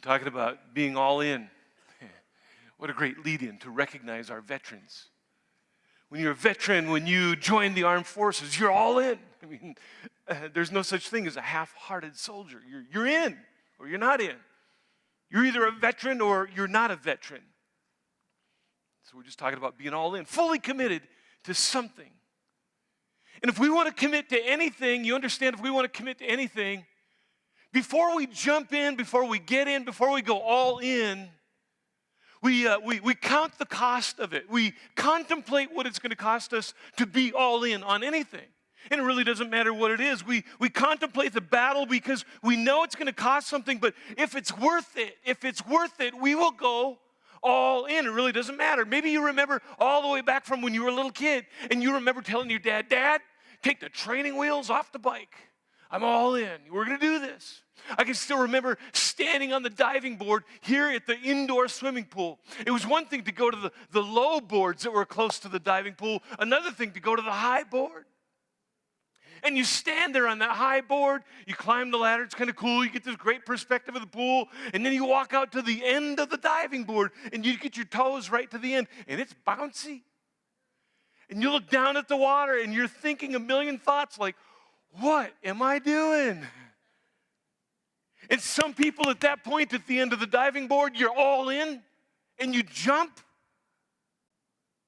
talking about being all in. What a great lead-in to recognize our veterans. When you're a veteran, when you join the armed forces, you're all in. I mean, there's no such thing as a half-hearted soldier. You're in or you're not in. You're either a veteran or you're not a veteran. So we're just talking about being all in, fully committed to something. And if we want to commit to anything, you understand, if we want to commit to anything, before we jump in, before we get in, before we go all in, we count the cost of it. We contemplate what it's going to cost us to be all in on anything. And it really doesn't matter what it is. We contemplate the battle because we know it's going to cost something, but if it's worth it, we will go all in. It really doesn't matter. Maybe you remember all the way back from when you were a little kid, and you remember telling your dad, "Dad, take the training wheels off the bike. I'm all in. We're going to do this." I can still remember standing on the diving board here at the indoor swimming pool. It was one thing to go to the low boards that were close to the diving pool, another thing to go to the high board. And you stand there on that high board, you climb the ladder, it's kind of cool, you get this great perspective of the pool, and then you walk out to the end of the diving board, and you get your toes right to the end, and it's bouncy. And you look down at the water, and you're thinking a million thoughts like, what am I doing? And some people at that point, at the end of the diving board, you're all in, and you jump,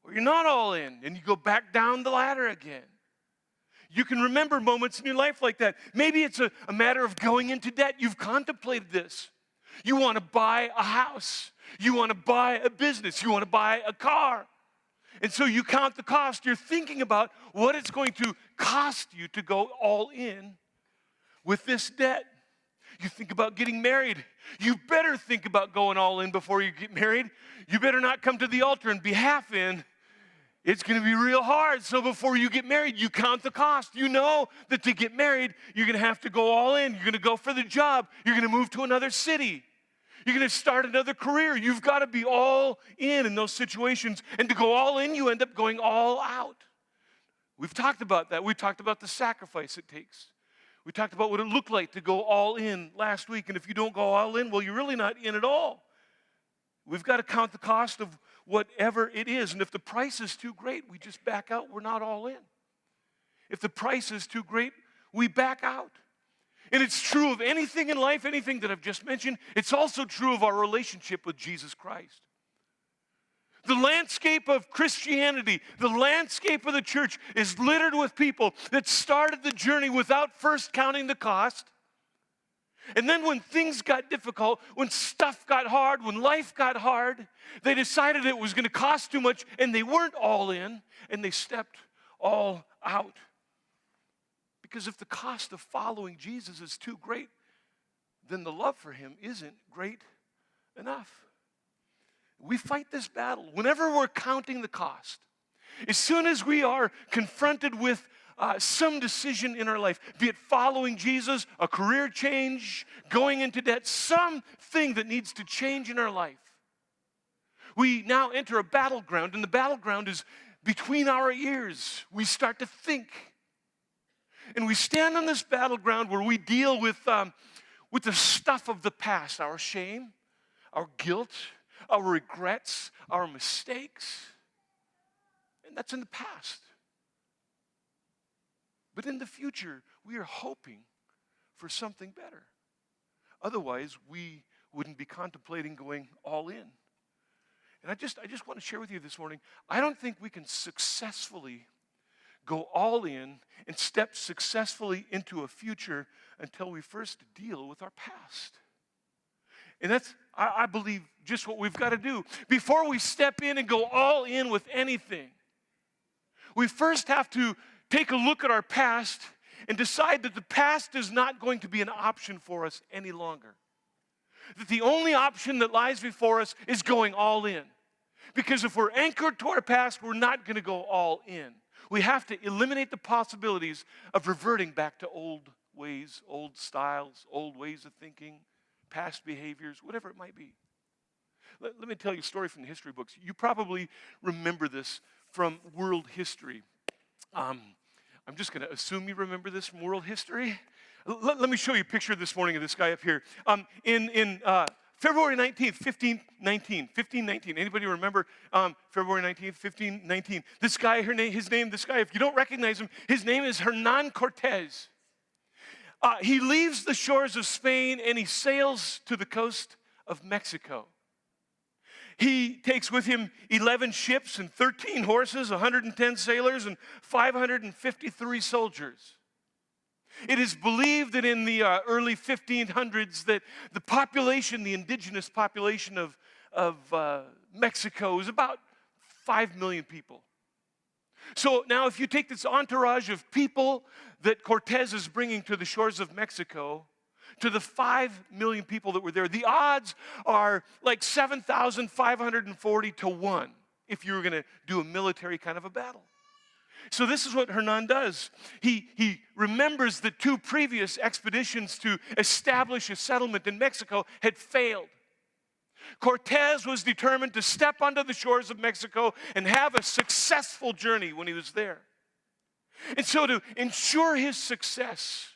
or you're not all in, and you go back down the ladder again. You can remember moments in your life like that. Maybe it's a matter of going into debt. You've contemplated this. You want to buy a house. You want to buy a business. You want to buy a car. And so you count the cost. You're thinking about what it's going to cost you to go all in with this debt. You think about getting married. You better think about going all in before you get married. You better not come to the altar and be half in. It's going to be real hard. So before you get married, you count the cost. You know that to get married, you're going to have to go all in. You're going to go for the job. You're going to move to another city. You're going to start another career. You've got to be all in those situations. And to go all in, you end up going all out. We've talked about that. We've talked about the sacrifice it takes. We talked about what it looked like to go all in last week. And if you don't go all in, well, you're really not in at all. We've got to count the cost of whatever it is. And if the price is too great, we just back out. We're not all in. If the price is too great, we back out. And it's true of anything in life, anything that I've just mentioned. It's also true of our relationship with Jesus Christ. The landscape of Christianity, the landscape of the church is littered with people that started the journey without first counting the cost. And then when things got difficult, when stuff got hard, when life got hard, they decided it was going to cost too much, and they weren't all in, and they stepped all out. Because if the cost of following Jesus is too great, then the love for him isn't great enough. We fight this battle whenever we're counting the cost. As soon as we are confronted with some decision in our life, be it following Jesus, a career change, going into debt, something that needs to change in our life, we now enter a battleground, and the battleground is between our ears. We start to think. And we stand on this battleground where we deal with the stuff of the past, our shame, our guilt, our regrets, our mistakes. And that's in the past. But in the future, we are hoping for something better. Otherwise, we wouldn't be contemplating going all in. And I just want to share with you this morning, I don't think we can successfully go all in and step successfully into a future until we first deal with our past. And that's, I believe, just what we've got to do. Before we step in and go all in with anything, we first have to take a look at our past and decide that the past is not going to be an option for us any longer. That the only option that lies before us is going all in. Because if we're anchored to our past, we're not going to go all in. We have to eliminate the possibilities of reverting back to old ways, old styles, old ways of thinking, past behaviors, whatever it might be. Let me tell you a story from the history books. You probably remember this from world history. I'm just going to assume you remember this from world history. Let me show you a picture this morning of this guy up here. In February 19th, 1519. Anybody remember February 19th, 1519? This guy, this guy, if you don't recognize him, his name is Hernan Cortez. He leaves the shores of Spain and he sails to the coast of Mexico. He takes with him 11 ships and 13 horses, 110 sailors, and 553 soldiers. It is believed that in the early 1500s that the population, the indigenous population of Mexico was about 5 million people. So now if you take this entourage of people that Cortez is bringing to the shores of Mexico, to the 5 million people that were there, the odds are like 7,540 to 1 if you were going to do a military kind of a battle. So this is what Hernan does. He remembers that 2 previous expeditions to establish a settlement in Mexico had failed. Cortez was determined to step onto the shores of Mexico and have a successful journey when he was there. And so to ensure his success,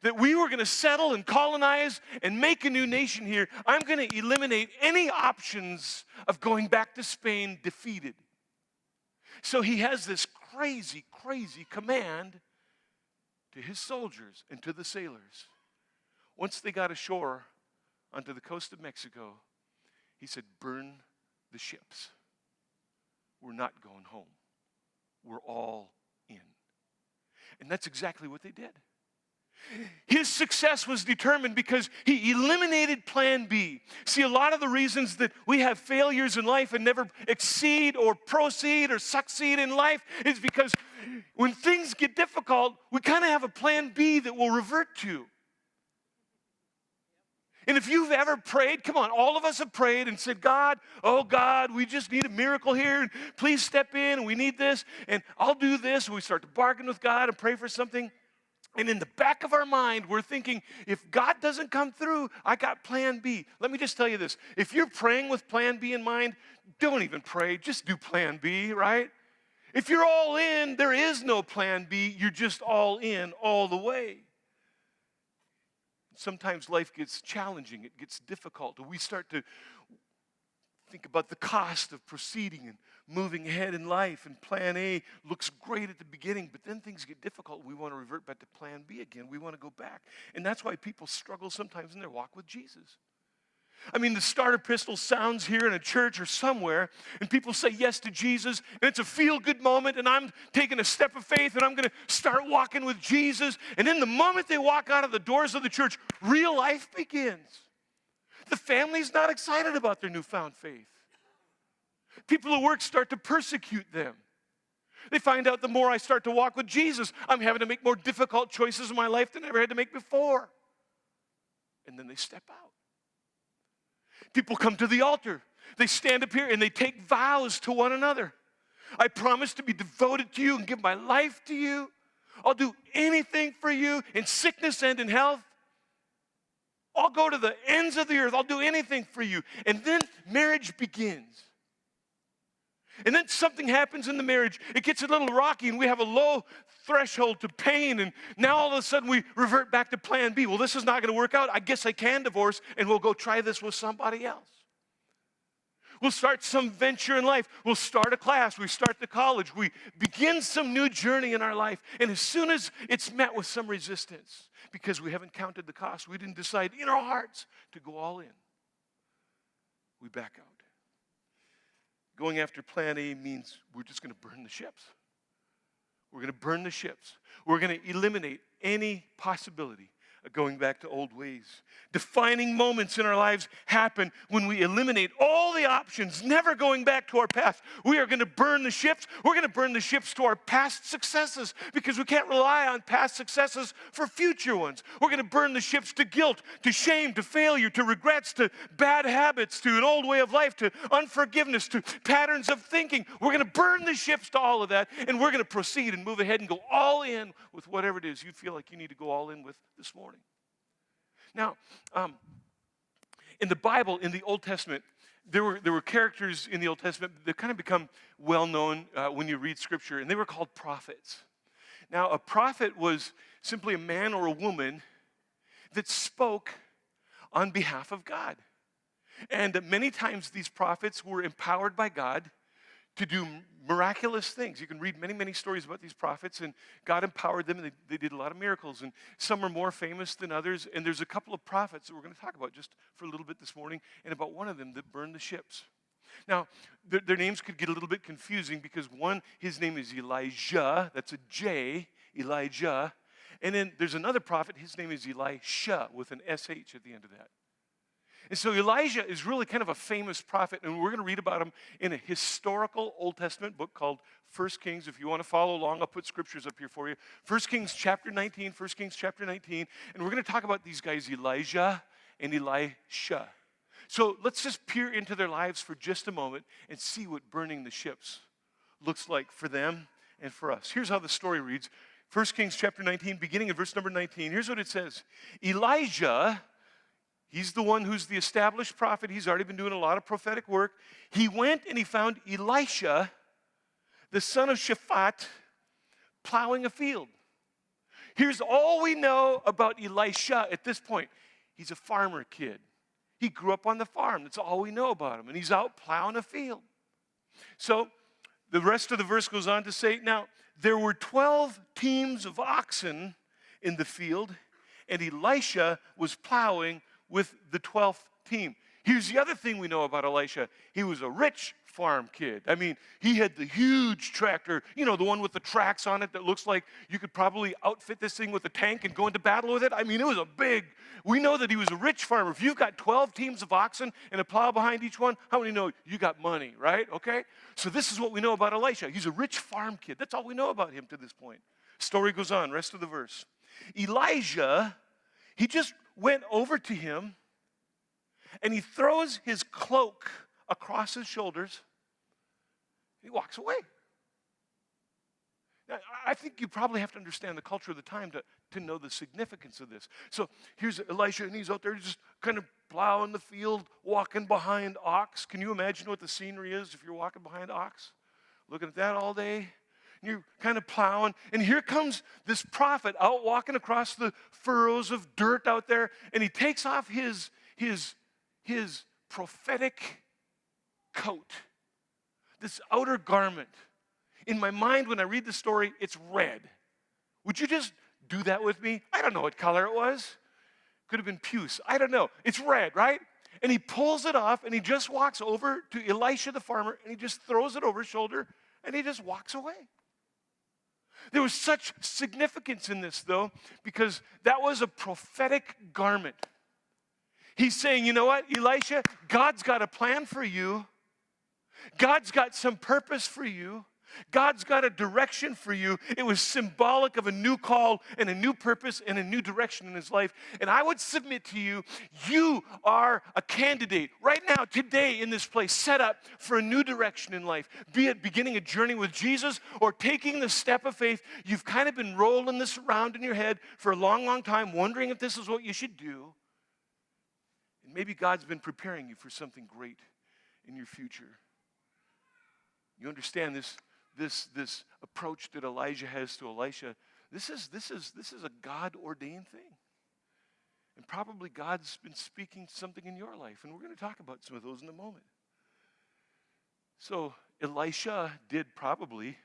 that we were going to settle and colonize and make a new nation here, I'm going to eliminate any options of going back to Spain defeated. So he has this crazy command to his soldiers and to the sailors. Once they got ashore onto the coast of Mexico, he said, burn the ships. We're not going home. We're all in. And that's exactly what they did. His success was determined because he eliminated plan B. See, a lot of the reasons that we have failures in life and never exceed or proceed or succeed in life is because when things get difficult, we kind of have a plan B that we'll revert to. And if you've ever prayed, come on, all of us have prayed and said, God, oh God, we just need a miracle here. And please step in, and we need this, and I'll do this. And we start to bargain with God and pray for something. And in the back of our mind, we're thinking, if God doesn't come through, I got plan B. Let me just tell you this. If you're praying with plan B in mind, don't even pray. Just do plan B, right? If you're all in, there is no plan B. You're just all in all the way. Sometimes life gets challenging. It gets difficult. We start to think about the cost of proceeding and moving ahead in life, and plan A looks great at the beginning, but then things get difficult. We want to revert back to plan B again. We want to go back. And that's why people struggle sometimes in their walk with Jesus. I mean, the starter pistol sounds here in a church or somewhere, and people say yes to Jesus, and it's a feel-good moment, and I'm taking a step of faith, and I'm going to start walking with Jesus. And then the moment they walk out of the doors of the church, real life begins. The family's not excited about their newfound faith. People at work start to persecute them. They find out the more I start to walk with Jesus, I'm having to make more difficult choices in my life than I ever had to make before. And then they step out. People come to the altar. They stand up here and they take vows to one another. I promise to be devoted to you and give my life to you. I'll do anything for you in sickness and in health. I'll go to the ends of the earth. I'll do anything for you. And then marriage begins. And then something happens in the marriage. It gets a little rocky, and we have a low threshold to pain, and now all of a sudden we revert back to plan B. Well, this is not going to work out. I guess I can divorce, and we'll go try this with somebody else. We'll start some venture in life. We'll start a class. We start the college. We begin some new journey in our life. And as soon as it's met with some resistance, because we haven't counted the cost, we didn't decide in our hearts to go all in, we back out. Going after plan A means we're just going to burn the ships. We're going to burn the ships. We're going to eliminate any possibility of going back to old ways. Defining moments in our lives happen when we eliminate all the options, never going back to our past. We are going to burn the ships. We're going to burn the ships to our past successes because we can't rely on past successes for future ones. We're going to burn the ships to guilt, to shame, to failure, to regrets, to bad habits, to an old way of life, to unforgiveness, to patterns of thinking. We're going to burn the ships to all of that, and we're going to proceed and move ahead and go all in with whatever it is you feel like you need to go all in with this morning. Now, in the Bible, in the Old Testament, there were characters in the Old Testament that kind of become well-known when you read Scripture, and they were called prophets. Now, a prophet was simply a man or a woman that spoke on behalf of God. And many times these prophets were empowered by God to do miraculous things. You can read many, many stories about these prophets, and God empowered them, and they did a lot of miracles. And some are more famous than others. And there's a couple of prophets that we're going to talk about just for a little bit this morning, and about one of them that burned the ships. Now, their names could get a little bit confusing because one, his name is Elijah. That's a J, Elijah. And then there's another prophet, his name is Elisha with an SH at the end of that. And so Elijah is really kind of a famous prophet, and we're going to read about him in a historical Old Testament book called 1 Kings. If you want to follow along, I'll put scriptures up here for you. 1 Kings chapter 19, 1 Kings chapter 19, and we're going to talk about these guys, Elijah and Elisha. So let's just peer into their lives for just a moment and see what burning the ships looks like for them and for us. Here's how the story reads. 1 Kings chapter 19, beginning in verse number 19. Here's what it says. Elijah, he's the one who's the established prophet. He's already been doing a lot of prophetic work. He went and he found Elisha, the son of Shaphat, plowing a field. Here's all we know about Elisha at this point. He's a farmer kid. He grew up on the farm. That's all we know about him. And he's out plowing a field. So the rest of the verse goes on to say, now, there were 12 teams of oxen in the field, and Elisha was plowing with the 12th team. Here's the other thing we know about Elisha. He was a rich farm kid. I mean, he had the huge tractor, you know, the one with the tracks on it that looks like you could probably outfit this thing with a tank and go into battle with it. I mean, it was we know that he was a rich farmer. If you've got 12 teams of oxen and a plow behind each one, how many know you got money, right? Okay? So this is what we know about Elisha. He's a rich farm kid. That's all we know about him to this point. Story goes on, rest of the verse. Elijah, he just went over to him and he throws his cloak across his shoulders. He walks away. Now, I think you probably have to understand the culture of the time to know the significance of this. So here's Elisha, and he's out there just kind of plowing the field, walking behind ox. Can you imagine what the scenery is if you're walking behind ox? Looking at that all day. And you're kind of plowing. And here comes this prophet out walking across the furrows of dirt out there, and he takes off his prophetic coat, this outer garment. In my mind, when I read the story, it's red. Would you just do that with me? I don't know what color it was. Could have been puce. I don't know. It's red, right? And he pulls it off, and he just walks over to Elisha the farmer, and he just throws it over his shoulder, and he just walks away. There was such significance in this, though, because that was a prophetic garment. He's saying, you know what, Elisha, God's got a plan for you. God's got some purpose for you. God's got a direction for you. It was symbolic of a new call and a new purpose and a new direction in his life. And I would submit to you, you are a candidate right now, today, in this place, set up for a new direction in life. Be it beginning a journey with Jesus or taking the step of faith. You've kind of been rolling this around in your head for a long, long time, wondering if this is what you should do. And maybe God's been preparing you for something great in your future. You understand this approach that Elijah has to Elisha. This is a God-ordained thing. And probably God's been speaking something in your life. And we're going to talk about some of those in a moment. So Elisha did probably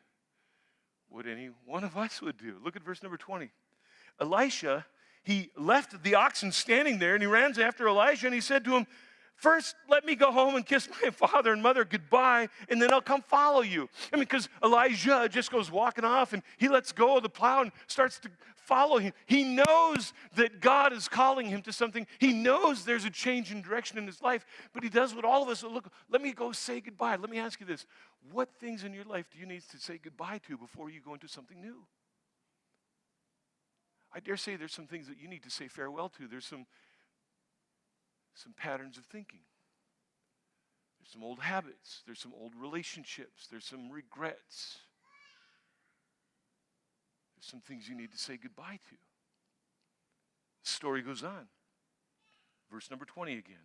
what any one of us would do. Look at verse number 20. Elisha, he left the oxen standing there, and he ran after Elijah, and he said to him, first, let me go home and kiss my father and mother goodbye, and then I'll come follow you. I mean, because Elijah just goes walking off, and he lets go of the plow and starts to follow him. He knows that God is calling him to something. He knows there's a change in direction in his life, but he does what all of us look, let me go say goodbye. Let me ask you this. What things in your life do you need to say goodbye to before you go into something new? I dare say there's some things that you need to say farewell to. There's some patterns of thinking. There's some old habits. There's some old relationships. There's some regrets. There's some things you need to say goodbye to. The story goes on. Verse number 20 again.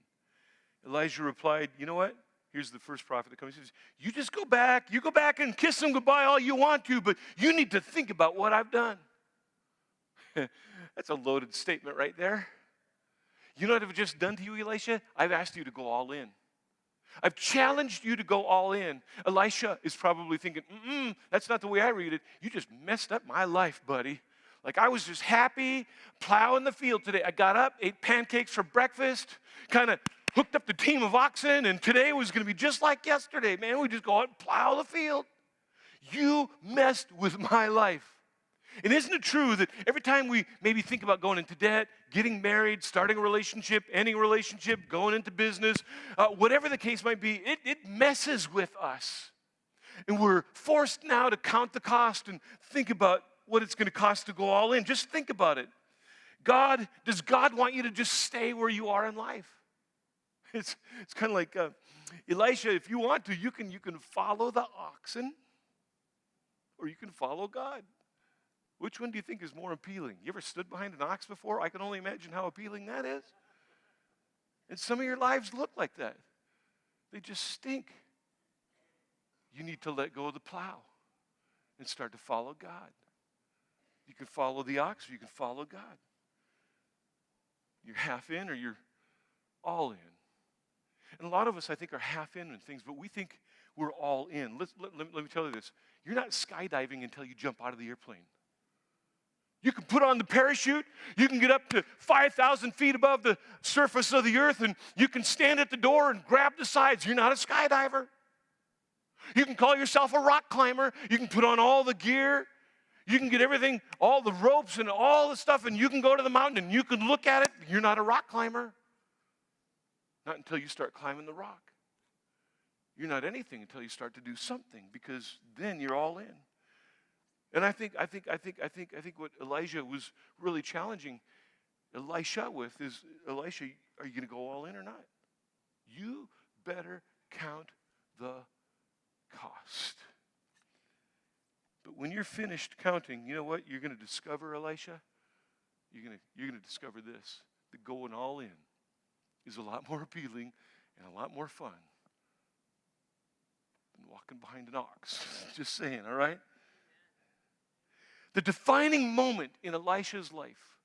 Elijah replied, you know what? Here's the first prophet that comes. He says, you just go back. You go back and kiss them goodbye all you want to, but you need to think about what I've done. That's a loaded statement right there. You know what I've just done to you, Elisha? I've asked you to go all in. I've challenged you to go all in. Elisha is probably thinking, that's not the way I read it. You just messed up my life, buddy. Like I was just happy plowing the field today. I got up, ate pancakes for breakfast, kind of hooked up the team of oxen, and today was going to be just like yesterday. Man, we just go out and plow the field. You messed with my life. And isn't it true that every time we maybe think about going into debt, getting married, starting a relationship, ending a relationship, going into business, whatever the case might be, it messes with us. And we're forced now to count the cost and think about what it's going to cost to go all in. Just think about it. Does God want you to just stay where you are in life? It's kind of like Elisha, if you want to, you can follow the oxen or you can follow God. Which one do you think is more appealing? You ever stood behind an ox before? I can only imagine how appealing that is. And some of your lives look like that. They just stink. You need to let go of the plow and start to follow God. You can follow the ox or you can follow God. You're half in or you're all in. And a lot of us, I think, are half in things, but we think we're all in. Let me tell you this. You're not skydiving until you jump out of the airplane. You can put on the parachute. You can get up to 5,000 feet above the surface of the earth, and you can stand at the door and grab the sides. You're not a skydiver. You can call yourself a rock climber. You can put on all the gear. You can get everything, all the ropes and all the stuff, and you can go to the mountain and you can look at it. You're not a rock climber. Not until you start climbing the rock. You're not anything until you start to do something, because then you're all in. And I think what Elijah was really challenging Elisha with is, Elisha, are you going to go all in or not? You better count the cost. But when you're finished counting, you know what you're going to discover, Elisha? You're going to discover this, that going all in is a lot more appealing and a lot more fun than walking behind an ox. Just saying, all right? The defining moment in Elisha's life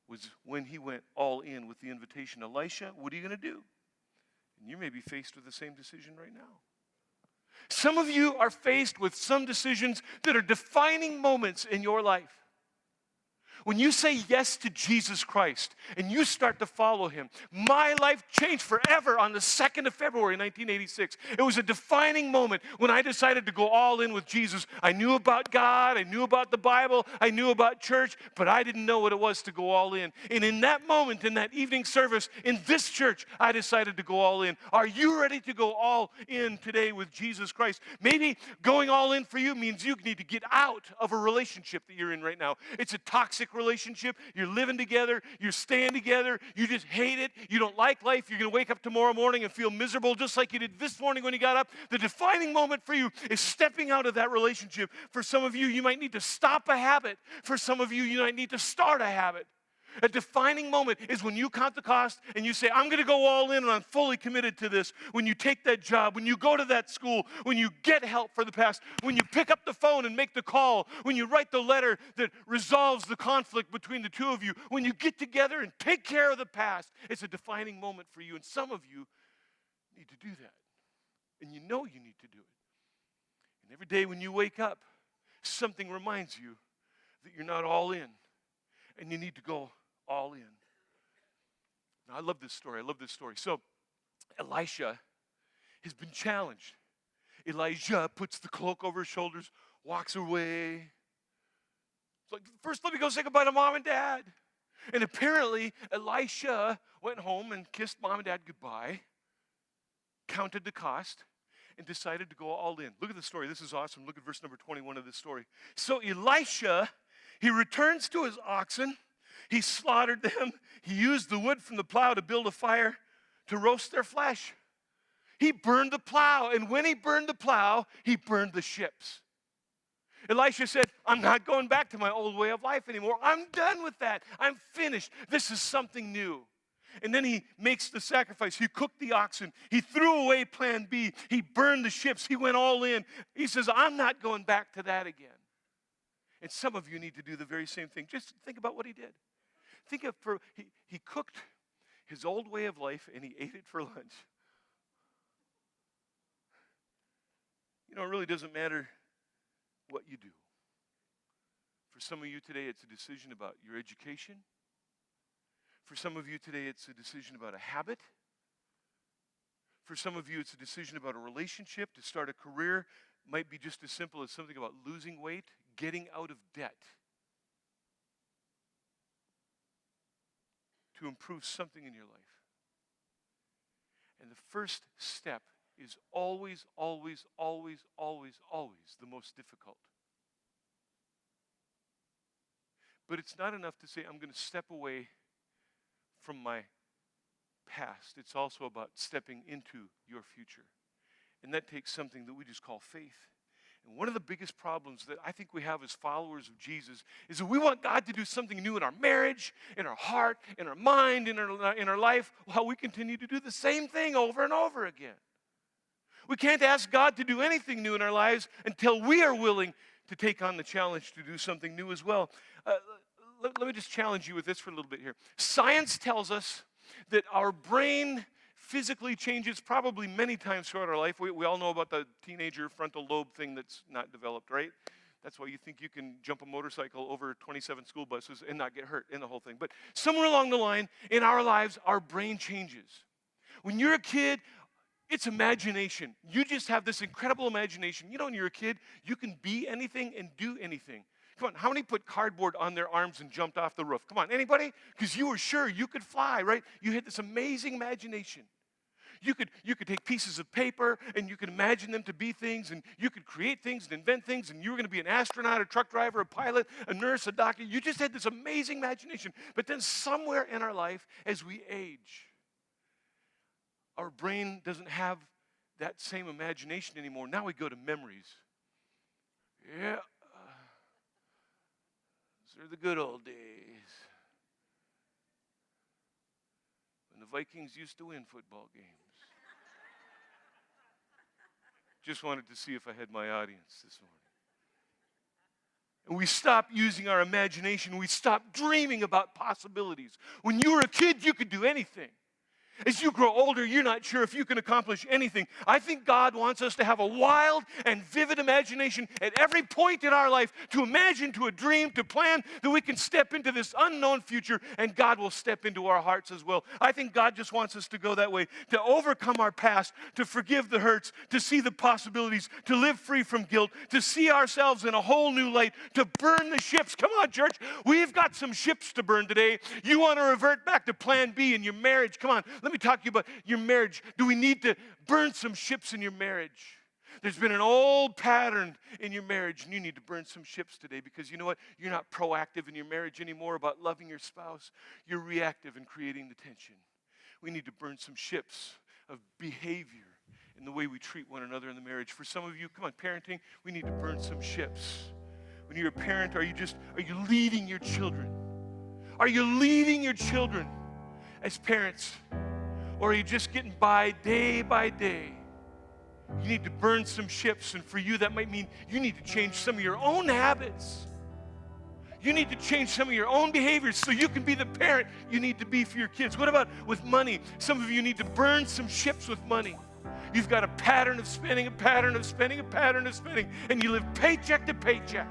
was when he went all in with the invitation. Elisha, what are you going to do? And you may be faced with the same decision right now. Some of you are faced with some decisions that are defining moments in your life. When you say yes to Jesus Christ and you start to follow him, my life changed forever on the 2nd of February, 1986. It was a defining moment when I decided to go all in with Jesus. I knew about God, I knew about the Bible, I knew about church, but I didn't know what it was to go all in. And in that moment, in that evening service, in this church, I decided to go all in. Are you ready to go all in today with Jesus Christ? Maybe going all in for you means you need to get out of a relationship that you're in right now. It's a toxic relationship. You're living together. You're staying together. You just hate it. You don't like life. You're going to wake up tomorrow morning and feel miserable just like you did this morning when you got up. The defining moment for you is stepping out of that relationship. For some of you, you might need to stop a habit. For some of you, you might need to start a habit. A defining moment is when you count the cost and you say, I'm going to go all in and I'm fully committed to this. When you take that job, when you go to that school, when you get help for the past, when you pick up the phone and make the call, when you write the letter that resolves the conflict between the two of you, when you get together and take care of the past, it's a defining moment for you. And some of you need to do that. And you know you need to do it. And every day when you wake up, something reminds you that you're not all in and you need to go all in. Now, I love this story. So, Elisha has been challenged. Elijah puts the cloak over his shoulders, walks away. It's like, first let me go say goodbye to mom and dad. And apparently, Elisha went home and kissed mom and dad goodbye, counted the cost, and decided to go all in. Look at the story. This is awesome. Look at verse number 21 of this story. So Elisha, he returns to his oxen. He slaughtered them. He used the wood from the plow to build a fire to roast their flesh. He burned the plow, and when he burned the plow, he burned the ships. Elisha said, I'm not going back to my old way of life anymore. I'm done with that. I'm finished. This is something new. And then he makes the sacrifice. He cooked the oxen. He threw away plan B. He burned the ships. He went all in. He says, I'm not going back to that again. And some of you need to do the very same thing. Just think about what he did. Think of, he cooked his old way of life, and he ate it for lunch. You know, it really doesn't matter what you do. For some of you today, it's a decision about your education. For some of you today, it's a decision about a habit. For some of you, it's a decision about a relationship, to start a career. Might be just as simple as something about losing weight, getting out of debt, to improve something in your life. And the first step is always, always, always, always, always the most difficult. But it's not enough to say, I'm going to step away from my past. It's also about stepping into your future. And that takes something that we just call faith. And one of the biggest problems that I think we have as followers of Jesus is that we want God to do something new in our marriage, in our heart, in our mind, in our life, while we continue to do the same thing over and over again. We can't ask God to do anything new in our lives until we are willing to take on the challenge to do something new as well. Let me just challenge you with this for a little bit here. Science tells us that our brain physically changes probably many times throughout our life. We all know about the teenager frontal lobe thing that's not developed, right? That's why you think you can jump a motorcycle over 27 school buses and not get hurt in the whole thing. But somewhere along the line in our lives, our brain changes. When you're a kid, it's imagination. You just have this incredible imagination. You know, when you're a kid, you can be anything and do anything. Come on, how many put cardboard on their arms and jumped off the roof? Come on, anybody? Because you were sure you could fly, right? You had this amazing imagination. You could take pieces of paper and you could imagine them to be things, and you could create things and invent things, and you were going to be an astronaut, a truck driver, a pilot, a nurse, a doctor. You just had this amazing imagination. But then somewhere in our life, as we age, our brain doesn't have that same imagination anymore. Now we go to memories. Yeah, those are the good old days when the Vikings used to win football games. Just wanted to see if I had my audience this morning. And we stop using our imagination. We stop dreaming about possibilities. When you were a kid, you could do anything. As you grow older, you're not sure if you can accomplish anything. I think God wants us to have a wild and vivid imagination at every point in our life, to imagine, to a dream, to plan that we can step into this unknown future, and God will step into our hearts as well. I think God just wants us to go that way, to overcome our past, to forgive the hurts, to see the possibilities, to live free from guilt, to see ourselves in a whole new light, to burn the ships. Come on, church. We've got some ships to burn today. You want to revert back to plan B in your marriage. Come on. Let me talk to you about your marriage. Do we need to burn some ships in your marriage? There's been an old pattern in your marriage, and you need to burn some ships today, because you know what? You're not proactive in your marriage anymore about loving your spouse. You're reactive in creating the tension. We need to burn some ships of behavior in the way we treat one another in the marriage. For some of you, come on, parenting, we need to burn some ships. When you're a parent, are you leading your children? Are you leading your children as parents? Or are you just getting by day by day? You need to burn some ships, and for you that might mean you need to change some of your own habits. You need to change some of your own behaviors so you can be the parent you need to be for your kids. What about with money? Some of you need to burn some ships with money. You've got a pattern of spending, a pattern of spending, a pattern of spending, and you live paycheck to paycheck.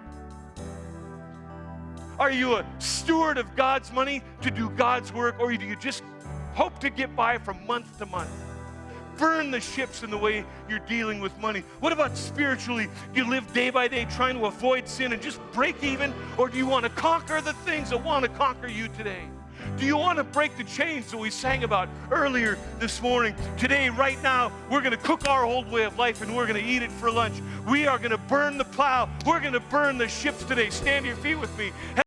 Are you a steward of God's money to do God's work, or do you just hope to get by from month to month? Burn the ships in the way you're dealing with money. What about spiritually? Do you live day by day trying to avoid sin and just break even? Or do you want to conquer the things that want to conquer you today? Do you want to break the chains that we sang about earlier this morning? Today, right now, we're going to cook our old way of life, and we're going to eat it for lunch. We are going to burn the plow. We're going to burn the ships today. Stand to your feet with me.